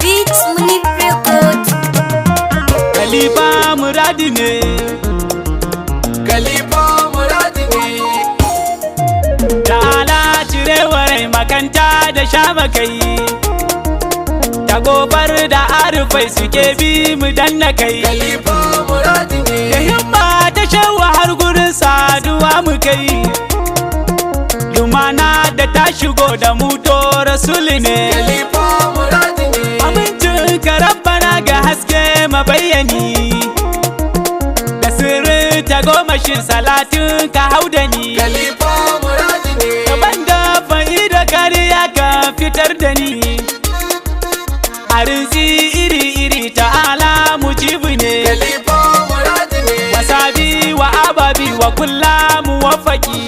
Beats Munif Record. Khalifa muradi ne, Khalifa muradi ne. ta'ala cirewarai makanta da shamakai, ta gobar da arufai suke bi mu danna kai. Khalifa muradi ne. Da himma ta shewa har gurin saduwa mu kai, lumana da ta shigo da mu to rasuli ne. Khalifa muradi ne. Amincin ka rabbana ga haske mabayani, da sirri ta gomashin salatin ka hau da ni. Khalifa muradi ne. Gaban da fa'ida kariya ka fitar da ni, a rinsi iri-iri ta'ala mujibu ne. Khalifa muradi ne. Wasabi wa ababi wa kulla muwaffaki,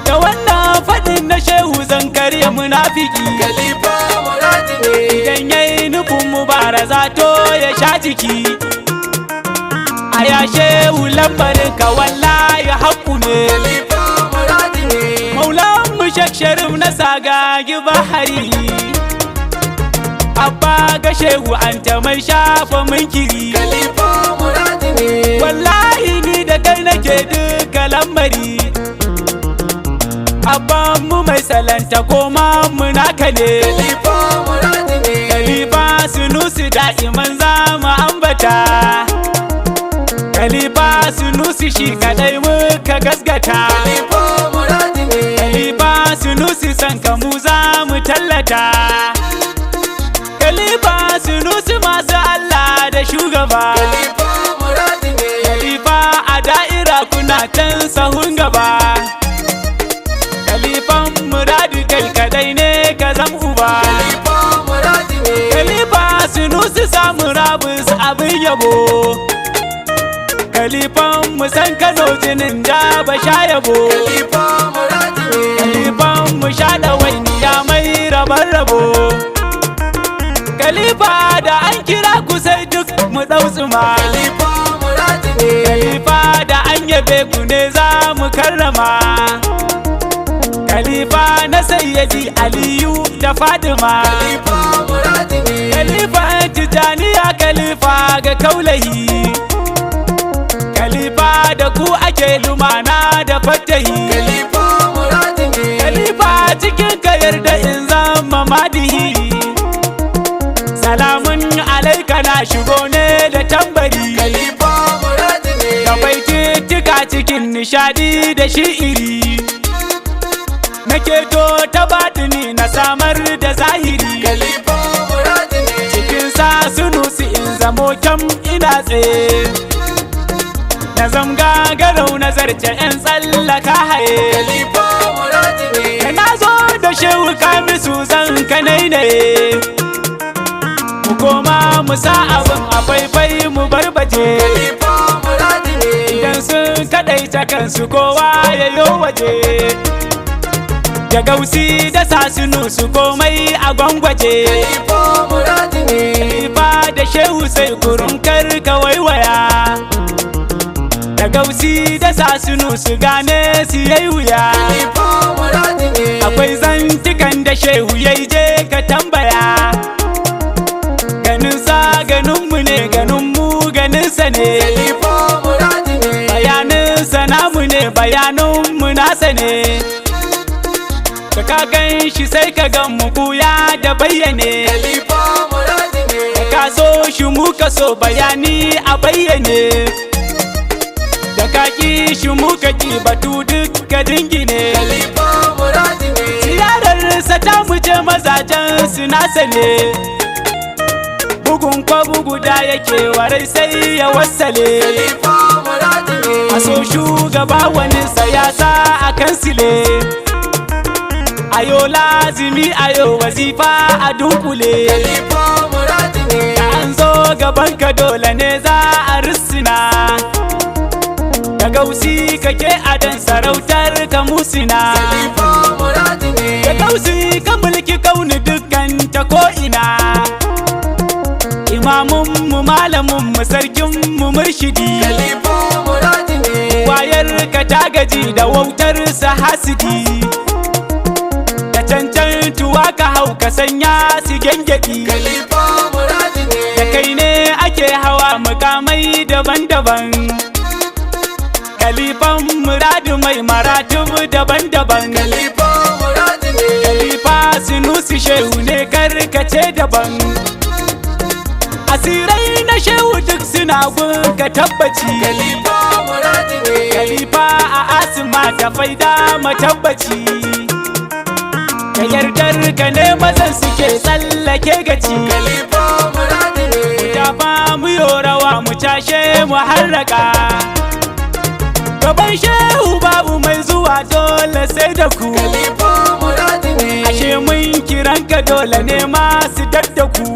da wannan faɗin na shehu zan karya munafiki. Khalifa muradi ne. Idan yayi nufin mubaraza to ya sha jiki, a yashe lambarin ka wallahi haƙƙu ne. Khalifa muradi ne. Maulan mu Sheikh Sharif na sagagi bahari, abba ga shehu anta mai shafa munkiri. Khalifa muradi ne. Wallahi ni da kai nake duka lambari, abban mu mai salanta koma mu naka ne. Khalifa muradi ne. Khalifa sunusi da'iman za mu ambata, Khalifa sunusi shi kadai muka gasgata. Khalifa muradi ne. Khalifa sunusi san ka mu za mu tallata, Khalifa sunusi masu Allah da shugaba. Khalifa muradi ne. Khalifa a da'ira kuna can sahun gaba, Khalifan muradi kai kadai ne ka zam uba. Khalifa muradi ne. Khalifa sunusi samu rabus abin yabo, Khalifan mu san Kano jinin da ba sha yabo. Khalifa muradi ne. Khalifan mu sha ɗawainiya mai rabar rabo, Khalifa da an kira ku sai duk mu ɗau tsuma. Khalifa muradi ne. Khalifa da an yabe ku ne za mu karrama, Khalifa na sayyadi Aliyu da Fadima. Khalifa muradi ne. Khalifa Tijaniya, Khalifa ga kaulahi, Khalifa da ku ake lumana da fatahi. Khalifa muradi ne. Khalifa cikin ka yarda in zama madihi, salamun alaika na shigo ne da tambari. Khalifa muradi ne. Da baitittuka cikin nishadi da shi'iri, nake to ta batini na samar da zahiri. Khalifa muradi ne. Cikin sa sunusi in zamo kyam ina tsaye, na zamga garau nazarce 'yan tsallaka haye. Khalifa muradi ne. Na zo da shehu kamisu zan kanai ne, mu koma mu sa abin a faifai mu barbaje. Khalifa muradi ne. Idan sun kaɗaita kansu kowa ya yo waje, da gausi da sasunu su komai a gwangwaje. Khalifa muradi ne. Khalifa da shehu sai kurun ka waiwaya, da gausi da sasunu su gane su yayi wuya. Khalifa muradi ne. Akwai zantukan da shehu yayi je ka tambaya, ganinsa ganinmu ne, ganinmu ganinsa ne. Khalifa muradi ne. Bayaninsa namu ne, bayaninmu nasa ne. Da ka gan shi sai ka gan mu buya da bayyane, Khalifa muradi ne. da ka so shi mu ka so bayani a bayyane, da ka ki shi mu ka ki batu duk ka dingine. Khalifa muradi ne. Ziyararsa ta muje mazajen su nasa ne, bugun kwa bugu da yake warai sai ya wasale. Khalifa muradi ne. A so shugaba waninsa ya sa a kansile, ayo lazimi ayo wazifa a dunkule. Khalifa muradi ne. Da an zo gaban ka dole ne za a rissina, da gausi kake adan sarautar ka musina. Khalifa muradi ne. Da gausi ka mulki kauni dukkan ta ko'ina, imamun mu malamin mu sarkin mu murshidi. Khalifa muradi ne. Wayar ka ta gaji da wautar sa hasidi, tuwa ka hau ka sanya su gyangyaɗi. Khalifa muradi ne. Da kai ne ake hawa mukamai daban-daban. Khalifan muradu mai maratibu daban-daban. Khalifa muradi ne. Khalifa Sunusi shehu ne karkace daban. Asirai na shehu duk suna gun ka tabbaci. Khalifa muradi ne. Khalifa a asima da faida matabbaci. Ka yardar ka ne mazan suke tsallake gaci. Khalifa muradi ne. Jafa mu yorawa mu cashe mu harraka. Gaban shehu babu mai zuwa dole sai da ku. Khalifa muradi ne. Ashe mun kiran ka dole ne masu daddaku.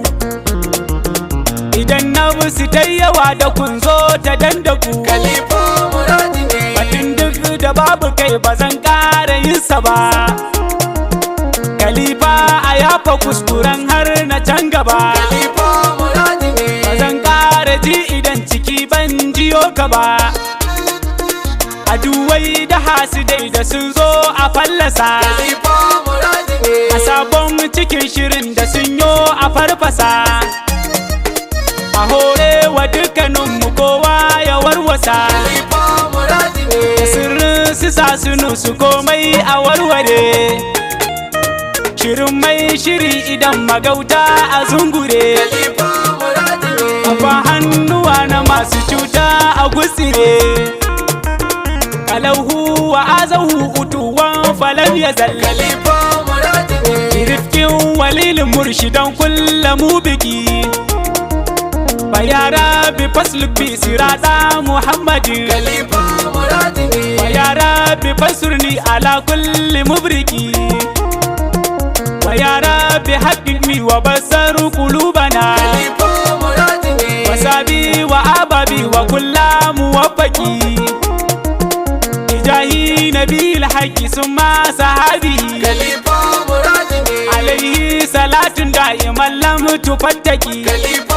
Idan na musu ta yawa da kun zo ta dandaku. Khalifa muradi ne. Batun duk da babu kai ba zan ƙara yin sa ba. Khalifa a yafa kuskuren har na can gaba. Khalifa muradi ne. Ba zan ƙara ji idan ciki ban jiyo ka ba. Aduwai da hasidai da sun zo a fallasa. Khalifa muradi ne. A sabon cikin shirin da sun yo a farfasa. A hore wa dukkaninmu kowa ya warwasa. Khalifa muradi ne. Sirrin su sa sunu su komai a warware. Shirin mai shiri idan magauta a zungure. Khalifa muradi ne. Afa hannuwa na masu cuta a gutsire. Kalauhu wa azahu utuwan falam ya zalla. Khalifa muradi ne. Rifkin walilin murshidan kulla mu biki. Bayara bi fasluk bi sirada Muhammadin. Khalifa muradi ne. Bayara bi fasurni ala kulli mubriki. Bayara bi haqqi wa basar qulubana. Khalifa muradi ne. Wasabi wa ababi wa kulla muwaffaqi. Ijahi nabil haqqi summa sahabi. Khalifa muradi ne. Alaihi salatun da'iman lam tufattaki. Khalifa